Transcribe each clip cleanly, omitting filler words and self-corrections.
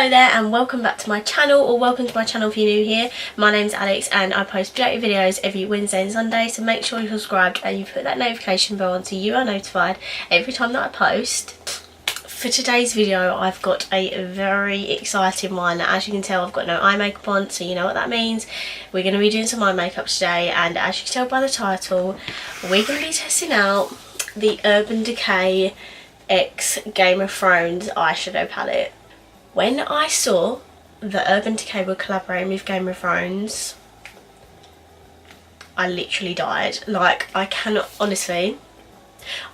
Hello there and welcome back to my channel, or welcome to my channel if you're new here. My name's Alex and I post beauty videos every Wednesday and Sunday, so make sure you're subscribed and you put that notification bell on so you are notified every time that I post. For today's video I've got a very exciting one. As you can tell, I've got no eye makeup on, so you know what that means. We're going to be doing some eye makeup today, and as you can tell by the title, we're going to be testing out the Urban Decay X Game of Thrones eyeshadow palette. When I saw that Urban Decay were collaborating with Game of Thrones, I literally died. Like, I cannot, honestly,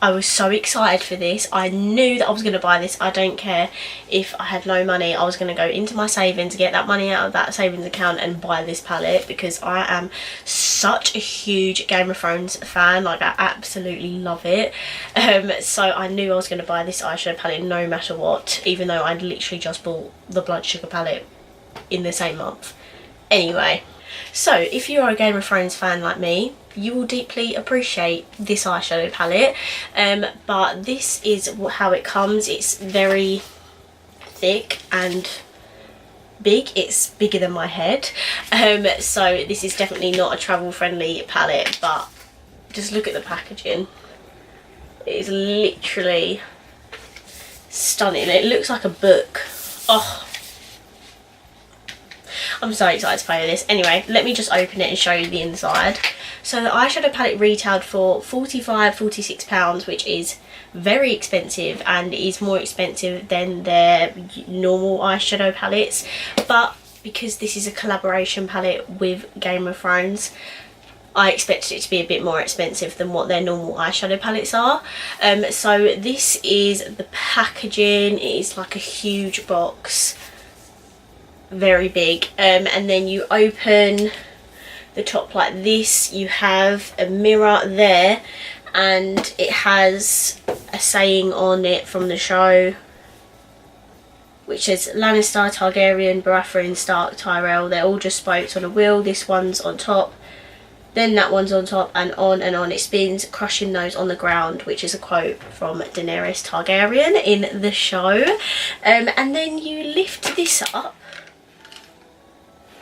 I was so excited for this. I knew that I was going to buy this. I don't care if I had no money. I was going to go into my savings, get that money out of that savings account and buy this palette, because I am such a huge Game of Thrones fan. Like, I absolutely love it. So I knew I was going to buy this eyeshadow palette no matter what, even though I'd literally just bought the Blood Sugar palette in the same month. Anyway, so if you're a Game of Thrones fan like me, you will deeply appreciate this eyeshadow palette. But this is how it comes. It's very thick and big. It's bigger than my head. So this is definitely not a travel friendly palette, but just look at the packaging. It is literally stunning. It looks like a book. Oh, I'm so excited to play with this. Anyway, let me just open it and show you the inside. So the eyeshadow palette retailed for £46, which is very expensive, and is more expensive than their normal eyeshadow palettes. But because this is a collaboration palette with Game of Thrones, I expected it to be a bit more expensive than what their normal eyeshadow palettes are. So this is the packaging. It is like a huge box, very big, and then you open the top like this. You have a mirror there, and it has a saying on it from the show, which says Lannister, Targaryen, Baratheon, Stark, Tyrell. They're all just spokes on a wheel. This one's on top, then that one's on top, and on it spins, crushing those on the ground, which is a quote from Daenerys Targaryen in the show. And then you lift this up.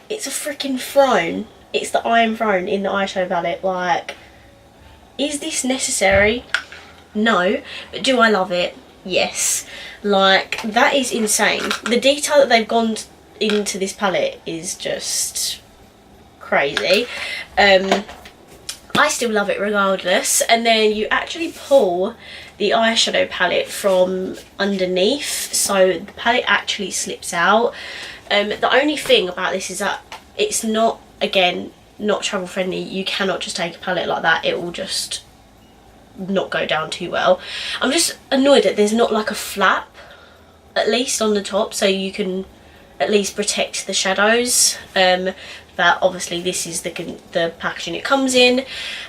It's a freaking throne. It's the Iron Throne in the eyeshadow palette. Like, is this necessary? No. But do I love it? Yes. Like, that is insane. The detail that they've gone into this palette is just crazy. I still love it regardless. And then you actually pull the eyeshadow palette from underneath, so the palette actually slips out. The only thing about this is that it's not, again, not travel friendly. You cannot just take a palette like that. It will just not go down too well. I'm just annoyed that there's not like a flap, at least on the top, so you can at least protect the shadows. But obviously this is the packaging it comes in.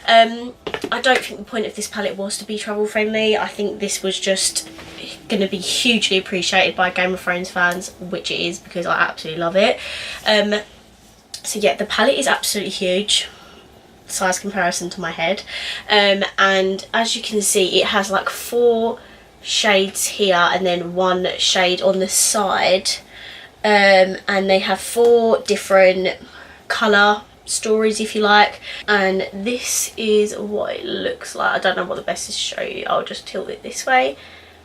I don't think the point of this palette was to be travel friendly. I think this was just going to be hugely appreciated by Game of Thrones fans, which it is, because I absolutely love it. So yeah, the palette is absolutely huge, size comparison to my head. And as you can see, it has like 4 shades here and then 1 shade on the side. And they have 4 different colour stories, if you like, and this is what it looks like. I don't know what the best is to show you. I'll just tilt it this way.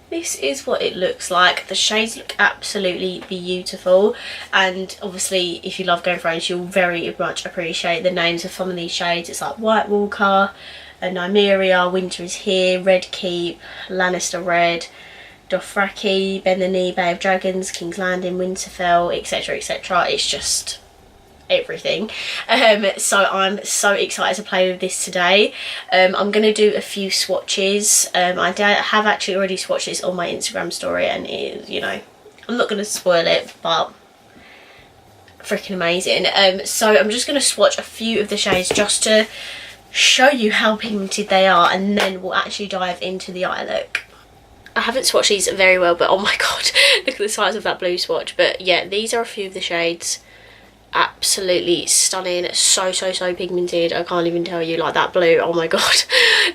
This is what it looks like. The shades look absolutely beautiful, and obviously if you love Game of Thrones, you'll very much appreciate the names of some of these shades. It's like White Walker, Nymeria, Winter is Here, Red Keep, Lannister Red, Dothraki, Ben the Knee, Bay of Dragons, King's Landing, Winterfell, etc, etc. It's just everything. So I'm so excited to play with this today. I'm going to do a few swatches. I have actually already swatched this on my Instagram story, and it is, you know, I'm not going to spoil it, but freaking amazing. So I'm just going to swatch a few of the shades just to show you how pigmented they are, and then we'll actually dive into the eye look. I haven't swatched these very well, but oh my god, look at the size of that blue swatch. But yeah, these are a few of the shades. Absolutely stunning, so pigmented. I can't even tell you, like that blue, oh my god,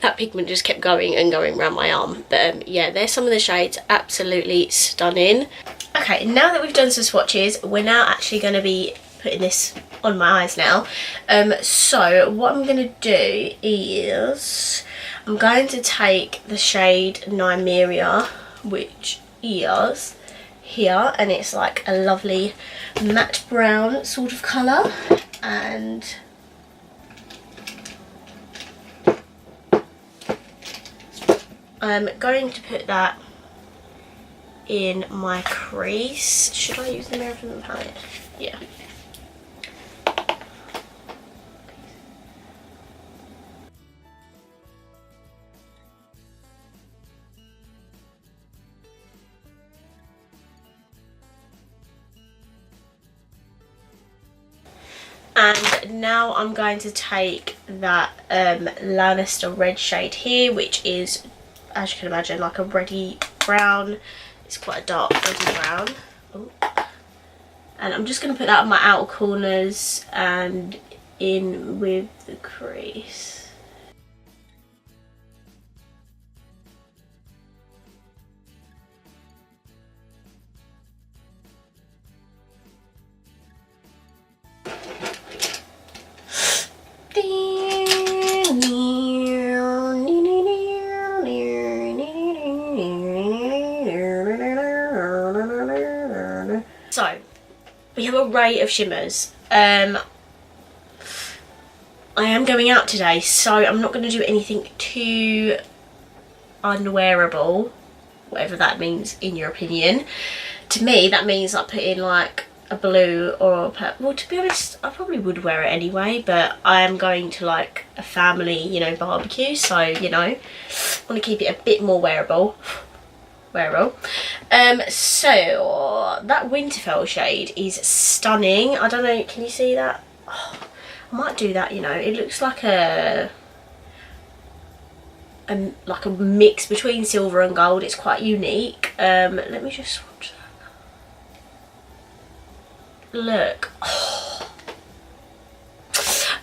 that pigment just kept going and going around my arm. But yeah, there's some of the shades, absolutely stunning. Okay, now that we've done some swatches, we're now actually going to be putting this on my eyes now. So what I'm going to do is I'm going to take the shade Nymeria, which is here, and it's like a lovely matte brown sort of colour, and I'm going to put that in my crease. Should I use the mirror from the palette? Yeah. And now I'm going to take that Lannister red shade here, which is, as you can imagine, like a reddy brown. It's quite a dark reddy brown. Ooh. And I'm just going to put that on my outer corners and in with the crease. So, we have an array of shimmers. I am going out today, so I'm not going to do anything too unwearable, whatever that means in your opinion. To me, that means I put in like a blue or a purple. Well, to be honest, I probably would wear it anyway, but I am going to like a family, you know, barbecue, so, you know, I want to keep it a bit more wearable. So that Winterfell shade is stunning. I don't know, can you see that? Oh, I might do that, you know. It looks like a mix between silver and gold. It's quite unique. Let me just swatch that. Look. Oh.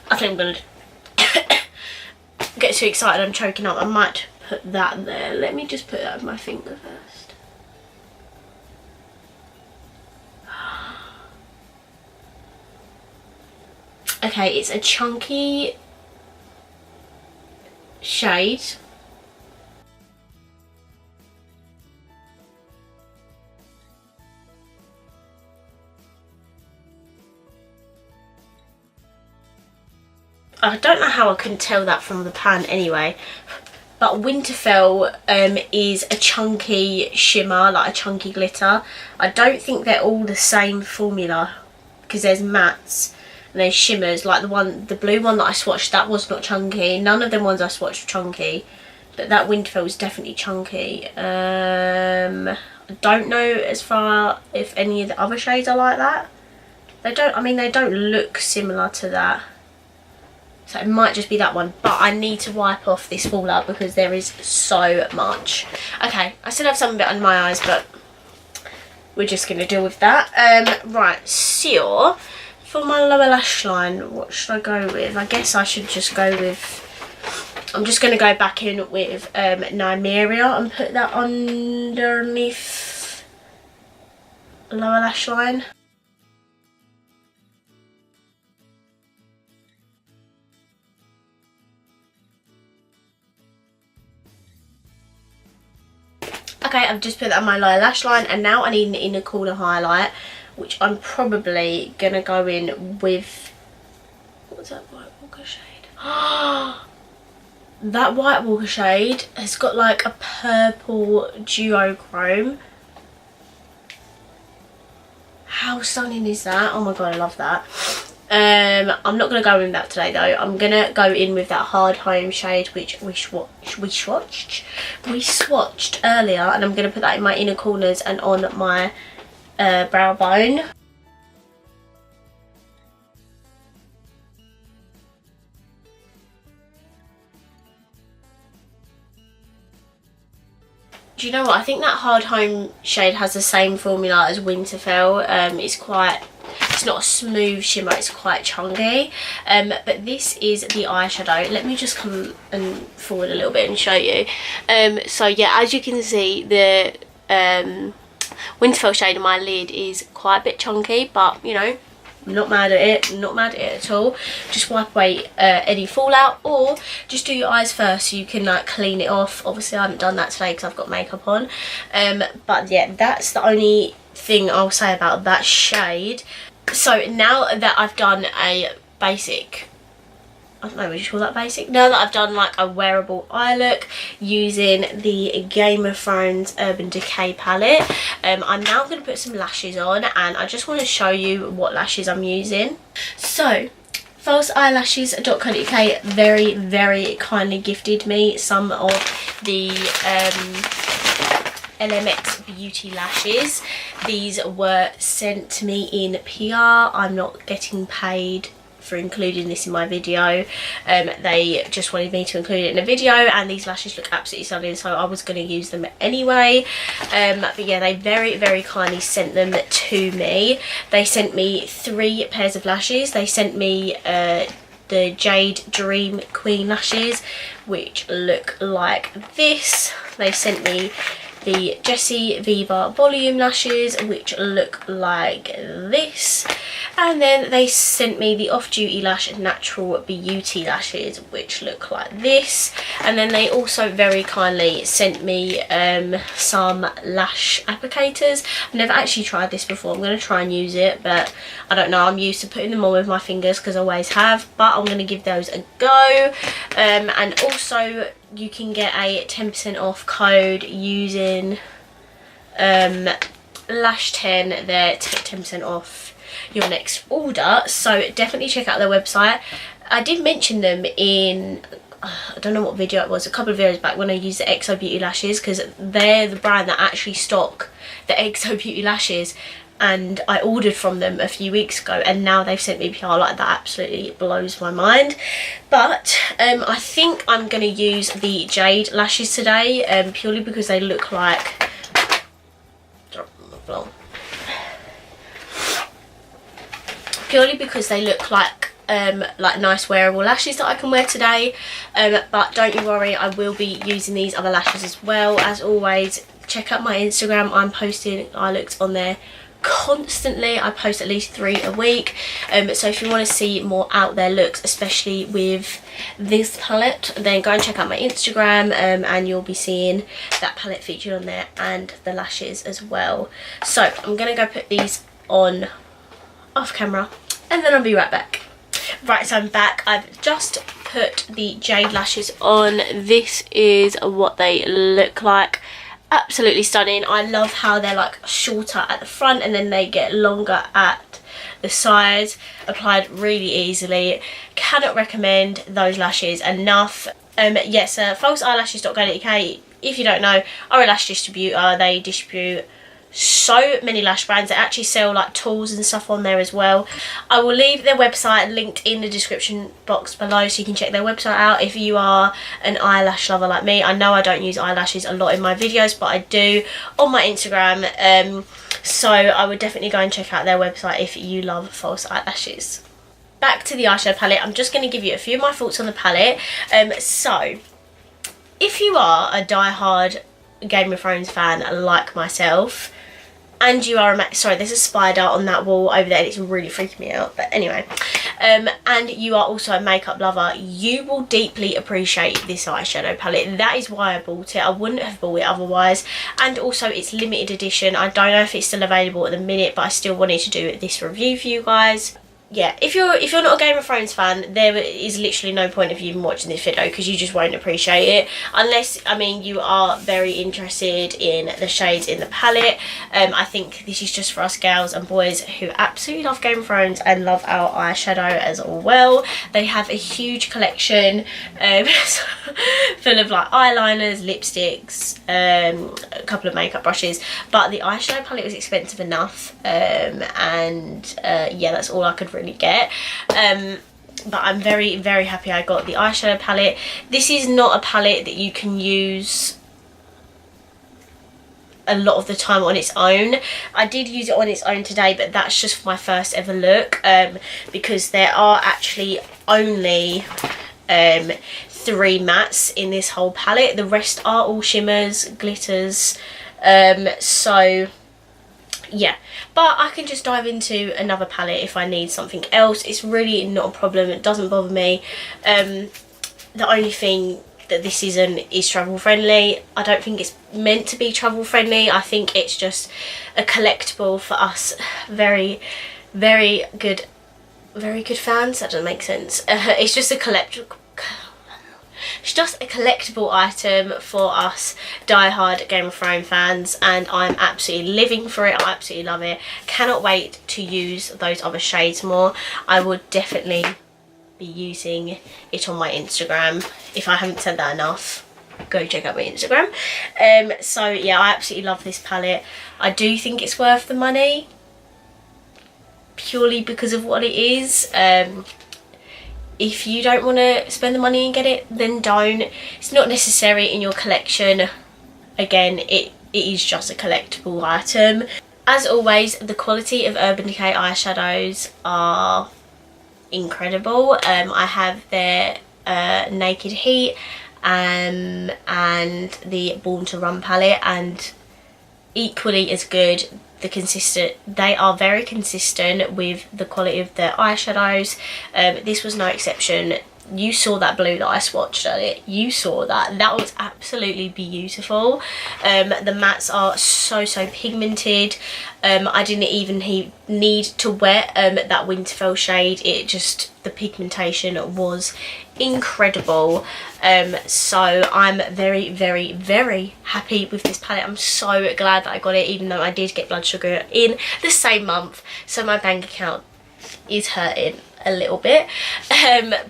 I think I'm gonna get too excited, I'm choking up. I might put that there. Let me just put that with my finger first. Okay, it's a chunky shade. I don't know how I couldn't tell that from the pan anyway. But Winterfell is a chunky shimmer, like a chunky glitter. I don't think they're all the same formula, because there's mattes and there's shimmers. Like the blue one that I swatched, that was not chunky. None of them ones I swatched were chunky, but that Winterfell was definitely chunky. I don't know as far if any of the other shades are like that. They don't. I mean, they don't look similar to that. So it might just be that one, but I need to wipe off this fallout because there is so much. Okay, I still have some bit under my eyes, but we're just going to deal with that. Right, so for my lower lash line, what should I go with? I guess I should just go with, I'm just going to go back in with Nymeria and put that underneath the lower lash line. Okay, I've just put that on my lower lash line, and now I need an inner corner highlight, which I'm probably going to go in with, what's that White Walker shade? That White Walker shade has got like a purple duochrome. How stunning is that? Oh my god, I love that. I'm not going to go in that today though. I'm going to go in with that Hard Home shade, which we swatched earlier, and I'm going to put that in my inner corners and on my brow bone. Do you know what? I think that Hard Home shade has the same formula as Winterfell. It's not a smooth shimmer, it's quite chunky. But this is the eyeshadow. Let me just come and forward a little bit and show you. So yeah, as you can see, the Winterfell shade on my lid is quite a bit chunky, but you know, I'm not mad at it, not mad at it at all. Just wipe away any fallout, or just do your eyes first so you can like clean it off. Obviously I haven't done that today because I've got makeup on, but yeah, that's the only thing I'll say about that shade. So now that I've done a basic, I don't know, would you call that basic? Now that I've done like a wearable eye look using the Game of Thrones Urban Decay palette, I'm now going to put some lashes on, and I just want to show you what lashes I'm using. So falseeyelashes.co.uk very kindly gifted me some of the LMX Beauty lashes. These were sent to me in PR. I'm not getting paid for including this in my video. They just wanted me to include it in a video, and these lashes look absolutely stunning, so I was going to use them anyway. But yeah, they very kindly sent them to me. They sent me 3 pairs of lashes. They sent me the Jade Dream Queen lashes, which look like this. They sent me the Jessie Viva Volume lashes, which look like this. And then they sent me the Off Duty Lash Natural Beauty lashes, which look like this. And then they also very kindly sent me some lash applicators. I've never actually tried this before. I'm going to try and use it, but I don't know. I'm used to putting them on with my fingers because I always have, but I'm going to give those a go. And also you can get a 10% off code using Lash10 there to get 10% off your next order, so definitely check out their website. I did mention them in I don't know what video it was, a couple of videos back, when I used the XO Beauty lashes, because they're the brand that actually stock the XO Beauty lashes, and I ordered from them a few weeks ago, and now they've sent me PR. Like, that absolutely blows my mind. But I think I'm going to use the Jade lashes today, purely because they look like nice wearable lashes that I can wear today. But don't you worry, I will be using these other lashes as well. As always, check out my Instagram. I'm posting eye looks on there constantly. I post at least 3 a week, so if you want to see more out there looks, especially with this palette, then go and check out my Instagram, and you'll be seeing that palette featured on there, and the lashes as well. So I'm gonna go put these on off camera, and then I'll be right back. Right, so I'm back. I've just put the Jade lashes on. This is what they look like. Absolutely stunning. I love how they're like shorter at the front and then they get longer at the sides. Applied really easily. Cannot recommend those lashes enough. Yes, falseeyelashes.co.uk, if you don't know, are a lash distributor. They distribute so many lash brands. They actually sell like tools and stuff on there as well. I will leave their website linked in the description box below, so you can check their website out if you are an eyelash lover like me. I know I don't use eyelashes a lot in my videos, but I do on my Instagram, so I would definitely go and check out their website if you love false eyelashes. Back to the eyeshadow palette. I'm just going to give you a few of my thoughts on the palette. So if you are a die-hard Game of Thrones fan like myself, and you are sorry, there's a spider on that wall over there and it's really freaking me out, but anyway, and you are also a makeup lover, you will deeply appreciate this eyeshadow palette. That is why I bought it. I wouldn't have bought it otherwise. And also it's limited edition. I don't know if it's still available at the minute, but I still wanted to do this review for you guys. Yeah, if you're not a Game of Thrones fan, there is literally no point of you even watching this video, because you just won't appreciate it, unless, I mean, you are very interested in the shades in the palette. I think this is just for us girls and boys who absolutely love Game of Thrones and love our eyeshadow as well. They have a huge collection full of like eyeliners, lipsticks, a couple of makeup brushes, but the eyeshadow palette was expensive enough, and yeah, that's all I could really get. But I'm very happy I got the eyeshadow palette. This is not a palette that you can use a lot of the time on its own. I did use it on its own today, but that's just for my first ever look, because there are actually only 3 mattes in this whole palette. The rest are all shimmers, glitters, so yeah, but I can just dive into another palette if I need something else. It's really not a problem, it doesn't bother me. The only thing that this isn't is travel friendly. I don't think it's meant to be travel friendly. I think it's just a collectible for us very good fans. That doesn't make sense. It's just a collectible item for us die-hard Game of Thrones fans, and I'm absolutely living for it. I absolutely love it. Cannot wait to use those other shades more. I would definitely be using it on my Instagram. If I haven't said that enough, go check out my Instagram. So yeah, I absolutely love this palette. I do think it's worth the money purely because of what it is. If you don't want to spend the money and get it, then don't. It's not necessary in your collection. Again, it is just a collectible item. As always, the quality of Urban Decay eyeshadows are incredible. I have their Naked Heat and the Born to Run palette, and equally as good. They are very consistent with the quality of their eyeshadows. This was no exception. You saw that blue that I swatched at it. You saw that. That was absolutely beautiful. The mattes are so pigmented. I didn't even need to wet that Winterfell shade. The pigmentation was incredible. So I'm very happy with this palette. I'm so glad that I got it, even though I did get blood sugar in the same month, so my bank account is hurting a little bit.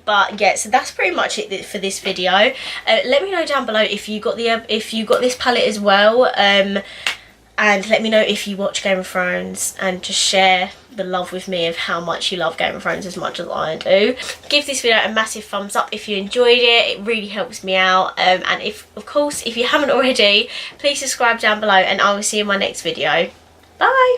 But yeah, so that's pretty much it for this video. Let me know down below if you got this palette as well, and let me know if you watch Game of Thrones, and just share the love with me of how much you love Game of Thrones as much as I do. Give this video a massive thumbs up if you enjoyed it. It really helps me out. And of course, if you haven't already, please subscribe down below, and I will see you in my next video. Bye.